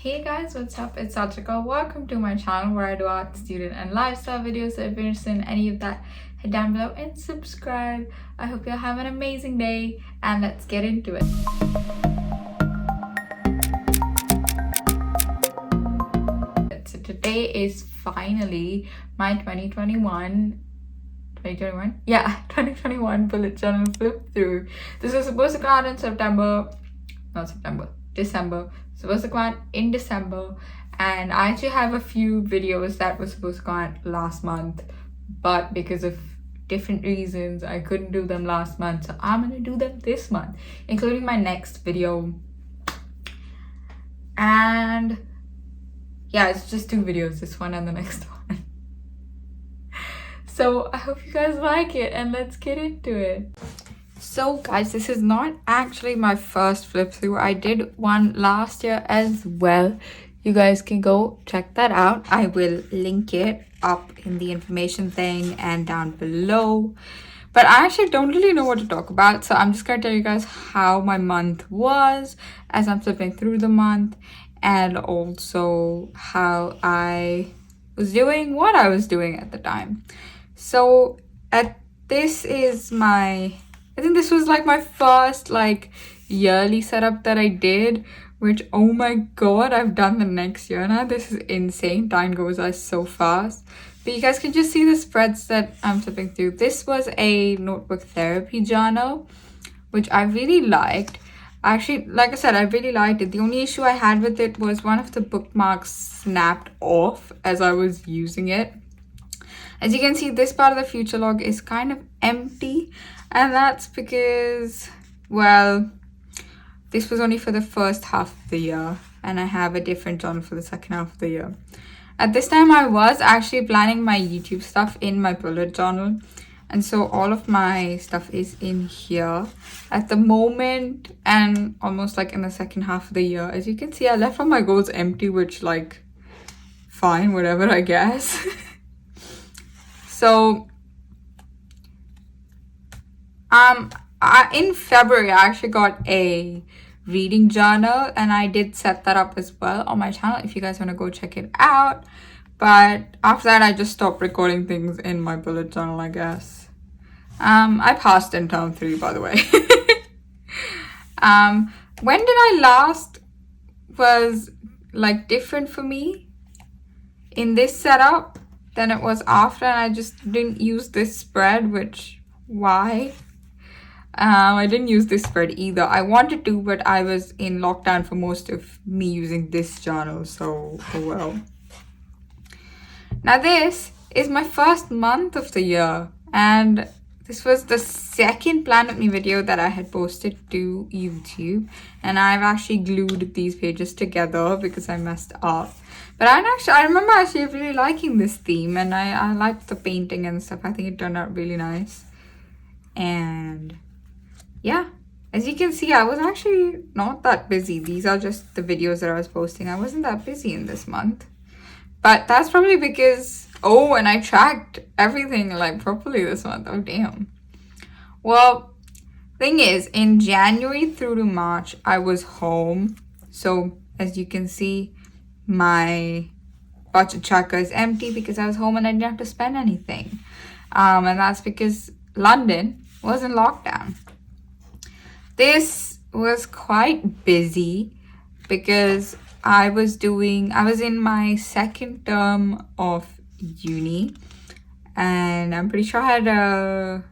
Hey guys, what's up? It's Satrika. Welcome to my channel where I do art, student and lifestyle videos. So if you're interested in any of that, head down below and subscribe. I hope you'll have an amazing day and let's get into it. So today is finally my 2021 Bullet Journal Flipthrough. This was supposed to come out in December. Supposed to come out in December, and I actually have a few videos that were supposed to come out last month, but because of different reasons I couldn't do them last month, so I'm gonna do them this month, including my next video. And yeah, it's just 2 videos, this one and the next one. So I hope you guys like it and let's get into it. So guys, this is not actually my first flip through. I did one last year as well. You guys can go check that out. I will link it up in the information thing and down below. But I actually don't really know what to talk about, so I'm just gonna tell you guys how my month was as I'm flipping through the month, and also how I was doing what I was doing at the time. So I think this was like my first yearly setup that I did, which, oh my god, I've done the next year now. This is insane. Time goes by so fast. But you guys can just see the spreads that I'm flipping through. This was a notebook therapy journal, which I really liked. Actually, like I said, I really liked it. The only issue I had with it was one of the bookmarks snapped off as I was using it. As you can see, this part of the future log is kind of empty, and that's because, well, this was only for the first half of the year, and I have a different journal for the second half of the year. At this time, I was actually planning my YouTube stuff in my bullet journal, and so all of my stuff is in here at the moment, and almost in the second half of the year. As you can see, I left all my goals empty, which fine, whatever, I guess. So in February, I actually got a reading journal, and I did set that up as well on my channel if you guys want to go check it out. But after that, I just stopped recording things in my bullet journal, I guess. I passed in term 3, by the way. When did I last was different for me in this setup than it was after, and I just didn't use this spread, which, why? I didn't use this spread either. I wanted to, but I was in lockdown for most of me using this journal, so oh well. Now this is my first month of the year, and this was the second Plan With Me video that I had posted to YouTube, and I've actually glued these pages together because I messed up. But I remember actually really liking this theme, and I liked the painting and stuff. I think it turned out really nice. And yeah, as you can see, I was actually not that busy. These are just the videos that I was posting. I wasn't that busy in this month. But that's probably because, oh, and I tracked everything properly this month. Oh, damn. Well, thing is, in January through to March, I was home. So as you can see, my budget tracker is empty because I was home and I didn't have to spend anything. And that's because London was in lockdown. This was quite busy because I was in my second term of uni, and I'm pretty sure at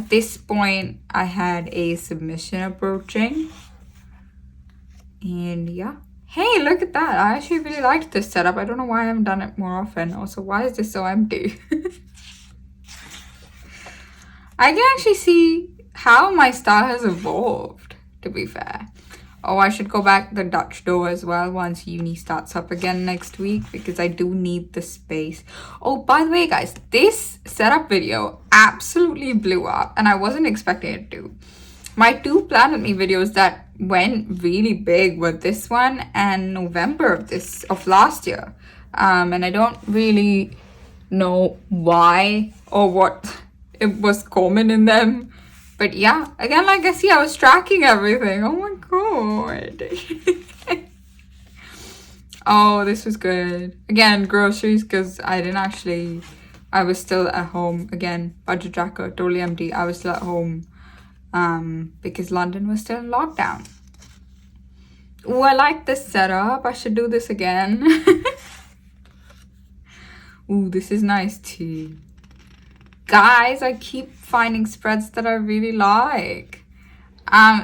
this point I had a submission approaching. And yeah. Hey, look at that. I actually really liked this setup. I don't know why I haven't done it more often. Also, why is this so empty? I can actually see how my style has evolved, to be fair. Oh, I should go back to the Dutch door as well once uni starts up again next week, because I do need the space. Oh, by the way, guys, this setup video absolutely blew up, and I wasn't expecting it to. My 2 Plan With Me videos that went really big were this one and November of last year. And I don't really know why or what it was common in them. But yeah, again, I was tracking everything. Oh my god. Oh, this was good. Again, groceries, because I was still at home. Again, budget tracker, totally empty. I was still at home because London was still in lockdown. Ooh, I like this setup. I should do this again. Ooh, this is nice too. Guys, I keep finding spreads that I really like.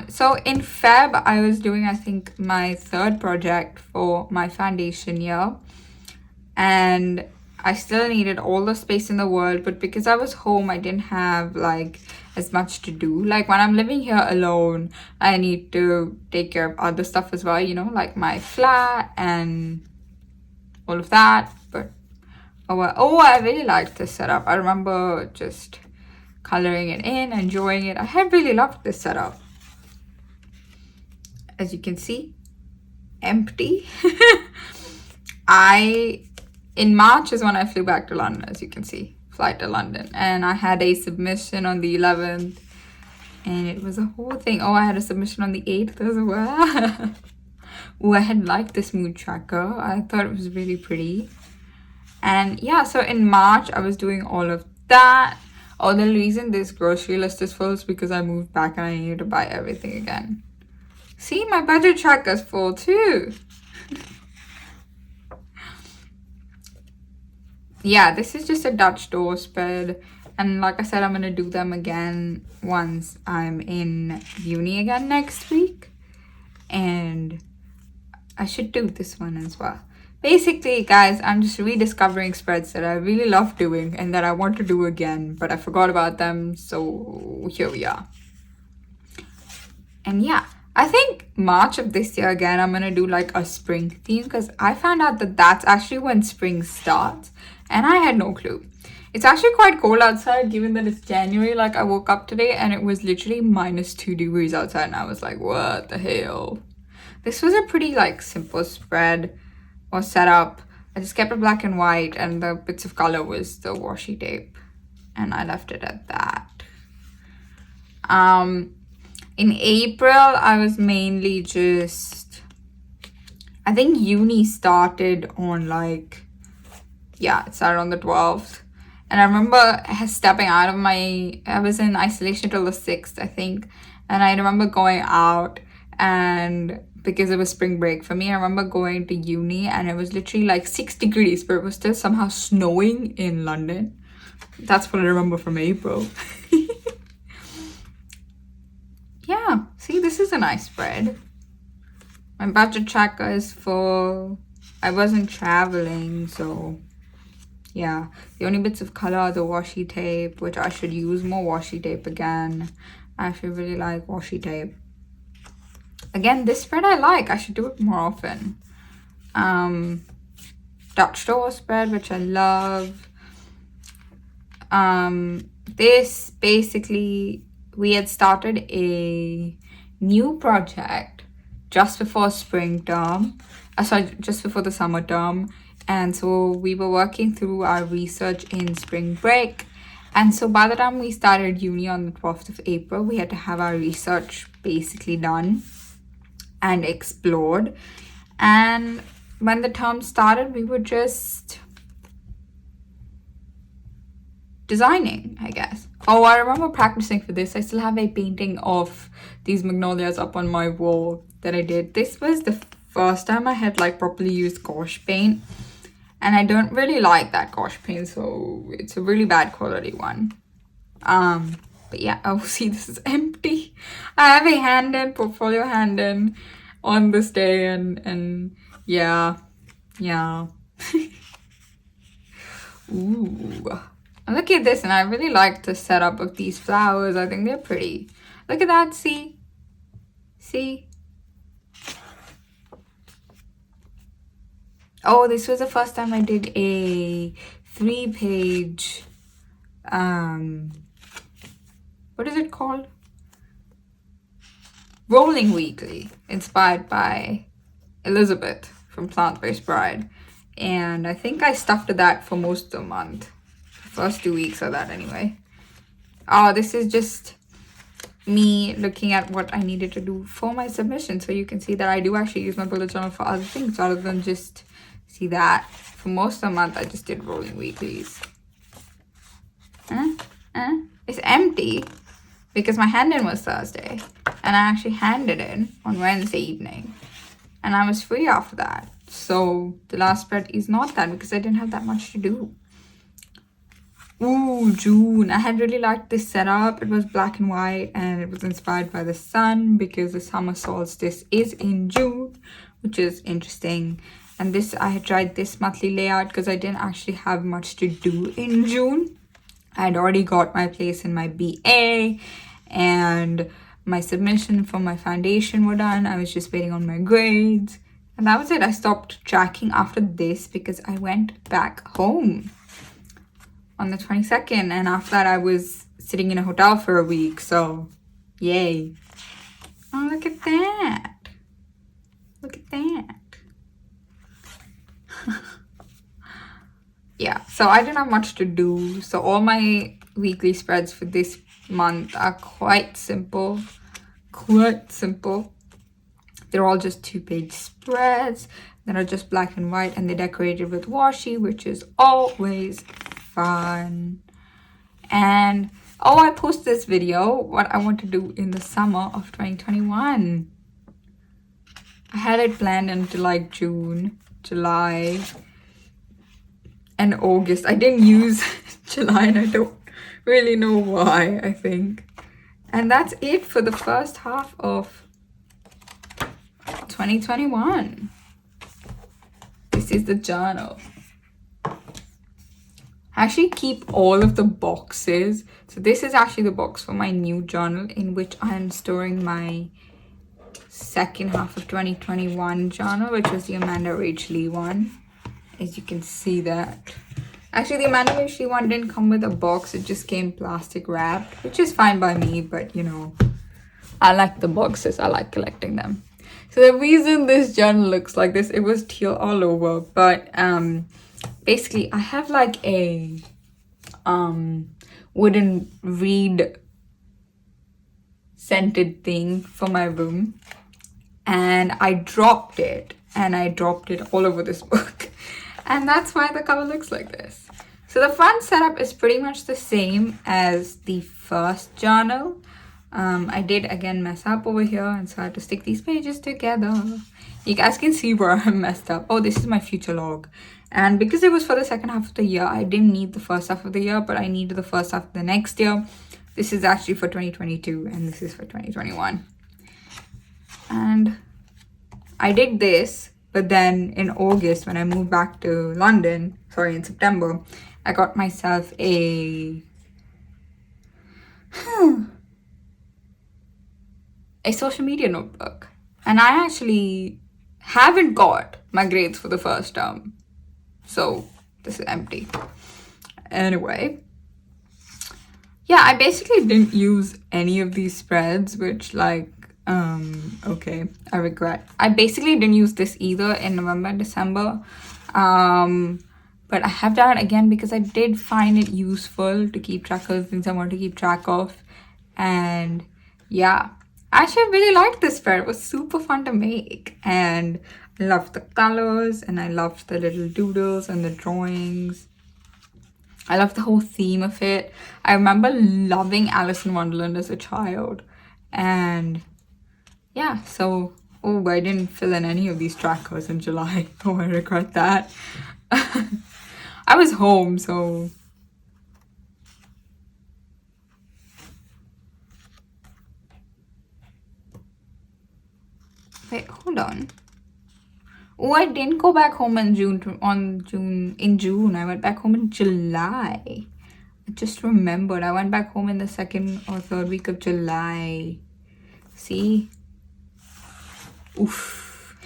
So in Feb, I was doing, I think, my third project for my foundation year. And I still needed all the space in the world, but because I was home, I didn't have like as much to do. Like when I'm living here alone, I need to take care of other stuff as well, you know, like my flat and all of that. But oh, I really liked this setup. I remember just coloring it in, enjoying it. I had really loved this setup. As you can see, empty. In March is when I flew back to London, as you can see, flight to London. And I had a submission on the 11th and it was a whole thing. Oh, I had a submission on the 8th as well. Oh, I had liked this mood tracker. I thought it was really pretty. And yeah, so in March, I was doing all of that. Oh, the reason this grocery list is full is because I moved back and I needed to buy everything again. See, my budget tracker's full too. Yeah, this is just a Dutch door spread. And like I said, I'm going to do them again once I'm in uni again next week. And I should do this one as well. Basically, guys, I'm just rediscovering spreads that I really love doing and that I want to do again, but I forgot about them. So here we are. And yeah, I think March of this year again, I'm going to do like a spring theme because I found out that that's actually when spring starts. And I had no clue. It's actually quite cold outside given that it's January. Like I woke up today and it was literally -2 degrees outside and I was like, what the hell? This was a pretty like simple spread or setup. I just kept it black and white and the bits of color was the washi tape. And I left it at that. In April, I was mainly just... I think uni started on like... Yeah, it started on the 12th. And I remember stepping out of my... I was in isolation till the 6th, I think. And I remember going out and... Because it was spring break for me, I remember going to uni and it was literally like 6 degrees, but it was still somehow snowing in London. That's what I remember from April. Yeah, see, this is a nice spread. My budget tracker is full. I wasn't traveling, so... Yeah, the only bits of color are the washi tape, which I should use more washi tape again. I actually really like washi tape. Again, this spread I like. I should do it more often. Dutch door spread, which I love. This basically, we had started a new project just before spring term. Just before the summer term. And so we were working through our research in spring break. And so by the time we started uni on the 12th of April, we had to have our research basically done and explored. And when the term started, we were just designing, I guess. Oh, I remember practicing for this. I still have a painting of these magnolias up on my wall that I did. This was the first time I had like properly used gouache paint. And I don't really like that gouache paint, so it's a really bad quality one. But yeah, oh, see, this is empty. I have a hand-in, portfolio hand-in on this day, and yeah. Ooh. Look at this, and I really like the setup of these flowers. I think they're pretty. Look at that, see? See? Oh, this was the first time I did a 3-page, what is it called? Rolling weekly, inspired by Elizabeth from Plant-Based Bride. And I think I stuck to that for most of the month. The first 2 weeks of that anyway. Oh, this is just me looking at what I needed to do for my submission. So you can see that I do actually use my bullet journal for other things rather than just see that. For most of the month, I just did rolling weeklies. It's empty because my hand-in was Thursday and I actually handed in on Wednesday evening and I was free after that. So the last spread is not that because I didn't have that much to do. Ooh, June. I had really liked this setup. It was black and white and it was inspired by the sun because the summer solstice is in June, which is interesting. And this, I had tried this monthly layout because I didn't actually have much to do in June. I had already got my place in my BA and my submission for my foundation were done. I was just waiting on my grades. And that was it. I stopped tracking after this because I went back home on the 22nd. And after that, I was sitting in a hotel for a week. So, yay. Oh, look at that. Look at that. Yeah, so I didn't have much to do. So all my weekly spreads for this month are quite simple. Quite simple. They're all just 2-page spreads that are just black and white and they're decorated with washi, which is always fun. And oh, I post this video, what I want to do in the summer of 2021. I had it planned into like June, July, and August. I didn't use July and I don't really know why, I think. And that's it for the first half of 2021. This is the journal. I actually keep all of the boxes. So this is actually the box for my new journal in which I am storing my second half of 2021 journal, which was the Amanda Rach Lee one. As you can see that. Actually, the Amanda Rach Lee one didn't come with a box. It just came plastic wrapped, which is fine by me. But, you know, I like the boxes. I like collecting them. So the reason this journal looks like this, it was teal all over. But basically, I have like a wooden reed scented thing for my room. And I dropped it. And I dropped it all over this book. And that's why the cover looks like this. So the front setup is pretty much the same as the first journal. I did again mess up over here and so I had to stick these pages together. You guys can see where I messed up. Oh, this is my future log. And because it was for the second half of the year, I didn't need the first half of the year, but I needed the first half of the next year. This is actually for 2022 and this is for 2021. And I did this. But then in August, when I moved back to London, in September, I got myself a social media notebook. And I actually haven't got my grades for the first term. So this is empty. Anyway. Yeah, I basically didn't use any of these spreads, which okay, I regret. I basically didn't use this either in November and December. But I have done it again because I did find it useful to keep track of things I want to keep track of. And yeah, I actually really liked this spread. It was super fun to make. And I loved the colors and I loved the little doodles and the drawings. I loved the whole theme of it. I remember loving Alice in Wonderland as a child. And yeah, so, oh, I didn't fill in any of these trackers in July. Oh, I regret that. I was home, so. Wait, hold on. Oh, I didn't go back home in June. In June, I went back home in July. I just remembered. I went back home in the second or third week of July. See? Oof.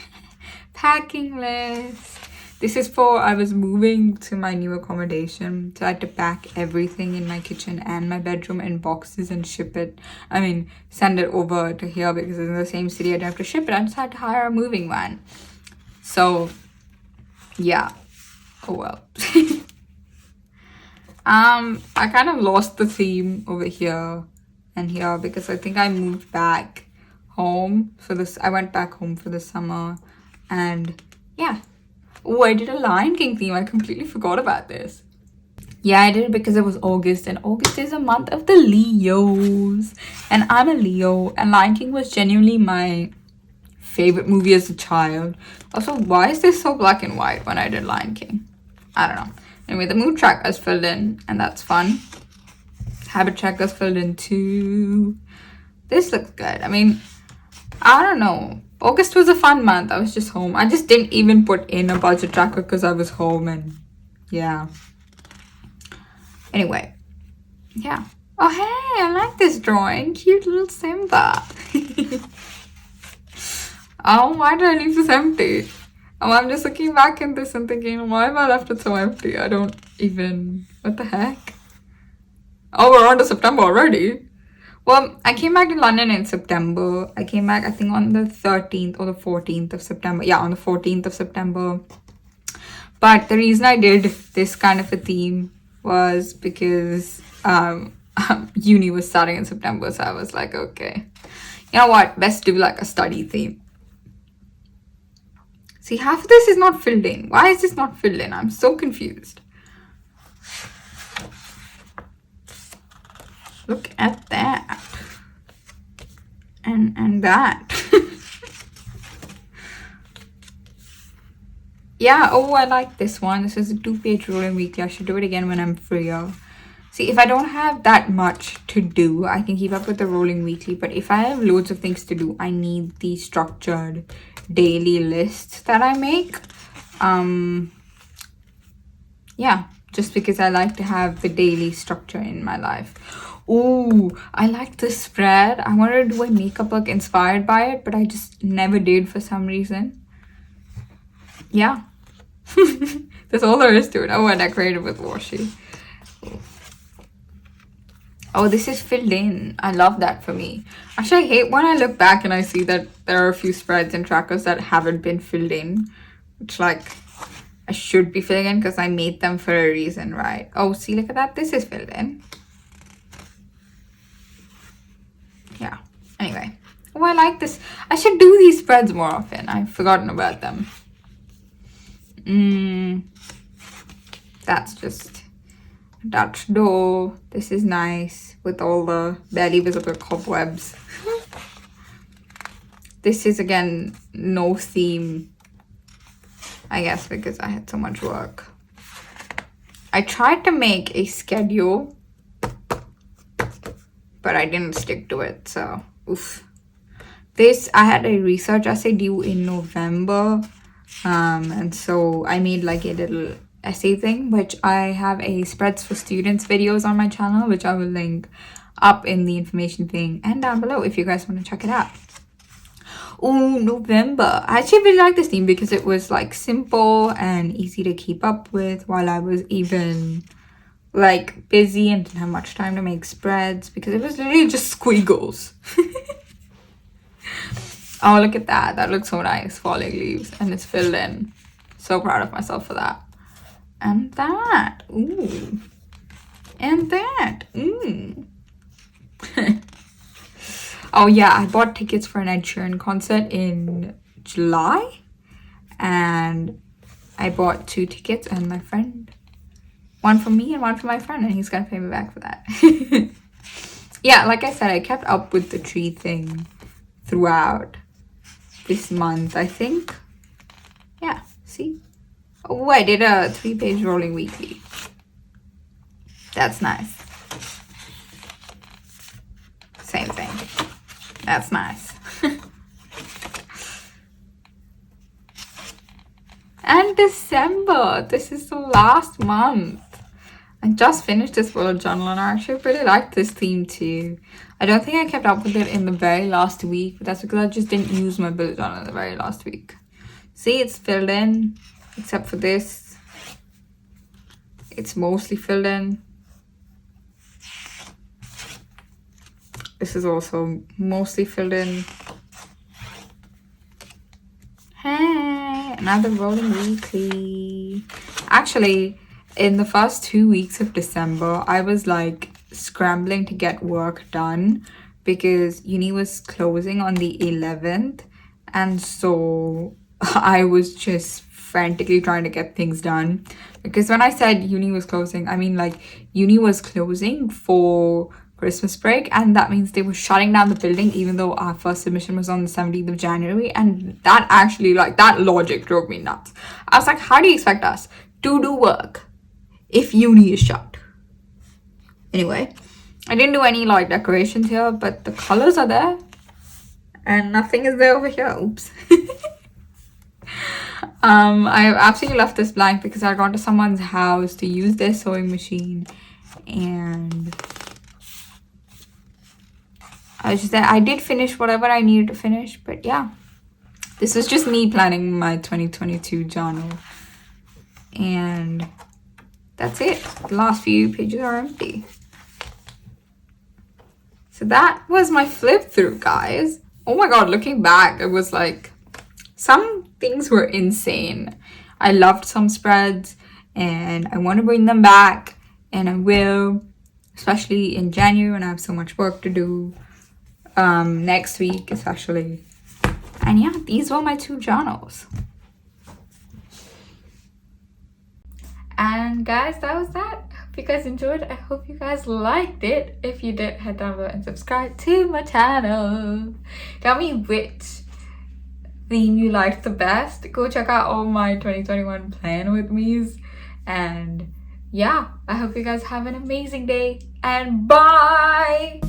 Packing list. This is for, I was moving to my new accommodation. So I had to pack everything in my kitchen and my bedroom in boxes and ship it. Send it over to here because it's in the same city. I didn't have to ship it. I just had to hire a moving van. So, yeah. Oh well. I kind of lost the theme over here. and here because I think I moved back home for this. I went back home for the summer, and yeah. Oh, I did a Lion King theme. I completely forgot about this. Yeah, I did it because it was August, and August is a month of the Leos, and I'm a Leo, and Lion King was genuinely my favorite movie as a child. Also, why is this so black and white when I did Lion King? I don't know. Anyway, the mood track is filled in, and that's fun. Habit tracker is filled in too. This looks good. I mean, I don't know. August was a fun month. I was just home. I just didn't even put in a budget tracker because I was home, and yeah. Anyway, yeah. Oh, hey, I like this drawing. Cute little Simba. Oh, why did I leave this empty? Oh, I'm just looking back at this and thinking, why have I left it so empty? I don't even... What the heck? Oh, we're on to September already. Well, I came back to London in September. I came back, I think, on the 13th or the 14th of September. Yeah, on the 14th of September. But the reason I did this kind of a theme was because uni was starting in September. So I was like, okay, you know what? Best do like a study theme. See, half of this is not filled in. Why is this not filled in? I'm so confused. Look at that. And that. Yeah, oh, I like this one. This is a 2-page rolling weekly. I should do it again when I'm freer. See, if I don't have that much to do, I can keep up with the rolling weekly. But if I have loads of things to do, I need the structured daily lists that I make. Yeah, just because I like to have the daily structure in my life. Ooh, I like this spread. I wanted to do a makeup look inspired by it, but I just never did for some reason. Yeah. That's all there is to it. Oh, I decorated with washi. Oh, this is filled in. I love that for me. Actually, I hate when I look back and I see that there are a few spreads and trackers that haven't been filled in. Which, like, I should be filling in because I made them for a reason, right? Oh, see, look at that. This is filled in. Yeah. Anyway. Oh, I like this. I should do these spreads more often. I've forgotten about them. That's just a Dutch door. This is nice with all the barely visible cobwebs. This is again no theme, I guess, because I had so much work. I tried to make a schedule, but I didn't stick to it, so oof. This, I had a research essay due in November, and so I made like a little essay thing, which I have a spreads for students videos on my channel, which I will link up in the information thing and down below if you guys want to check it out. Oh, November. I actually really like this theme because it was like simple and easy to keep up with while I was even like busy and didn't have much time to make spreads because it was literally just squiggles. Oh, look at that. That looks so nice. Falling leaves and it's filled in. So proud of myself for that. And that. Ooh. And that. Oh yeah, I bought tickets for an Ed Sheeran concert in July. And I bought 2 tickets and my friend. One for me and one for my friend. And he's going to pay me back for that. Yeah, like I said, I kept up with the tree thing throughout this month, I think. Yeah, see? Oh, I did a 3-page rolling weekly. That's nice. Same thing. That's nice. And December. This is the last month. I just finished this bullet journal and I actually really liked this theme too. I don't think I kept up with it in the very last week, but that's because I just didn't use my bullet journal in the very last week. See, it's filled in, except for this. It's mostly filled in. This is also mostly filled in. Hey, another rolling weekly. Actually, in the first 2 weeks of December, I was like scrambling to get work done because uni was closing on the 11th, and so I was just frantically trying to get things done. Because when I said uni was closing, I mean like uni was closing for Christmas break, and that means they were shutting down the building even though our first submission was on the 17th of January. And that actually, like, that logic drove me nuts. I was like, how do you expect us to do work if uni is shut? Anyway, I didn't do any like decorations here, but the colors are there and nothing is there over here. Oops. I absolutely left this blank because I got to someone's house to use their sewing machine, and I was just there. I did finish whatever I needed to finish, but yeah, this was just me planning my 2022 journal, and that's it. The last few pages are empty. So that was my flip through, guys. Oh my god, looking back, it was like, some things were insane. I loved some spreads and I want to bring them back, and I will, especially in January when I have so much work to do, next week especially. And yeah, these were my 2 journals. And guys, that was that. If you guys enjoyed, I hope you guys liked it. If you did, head down below and subscribe to my channel. Tell me which theme you liked the best. Go check out all my 2021 plan with me's. And yeah, I hope you guys have an amazing day, and bye.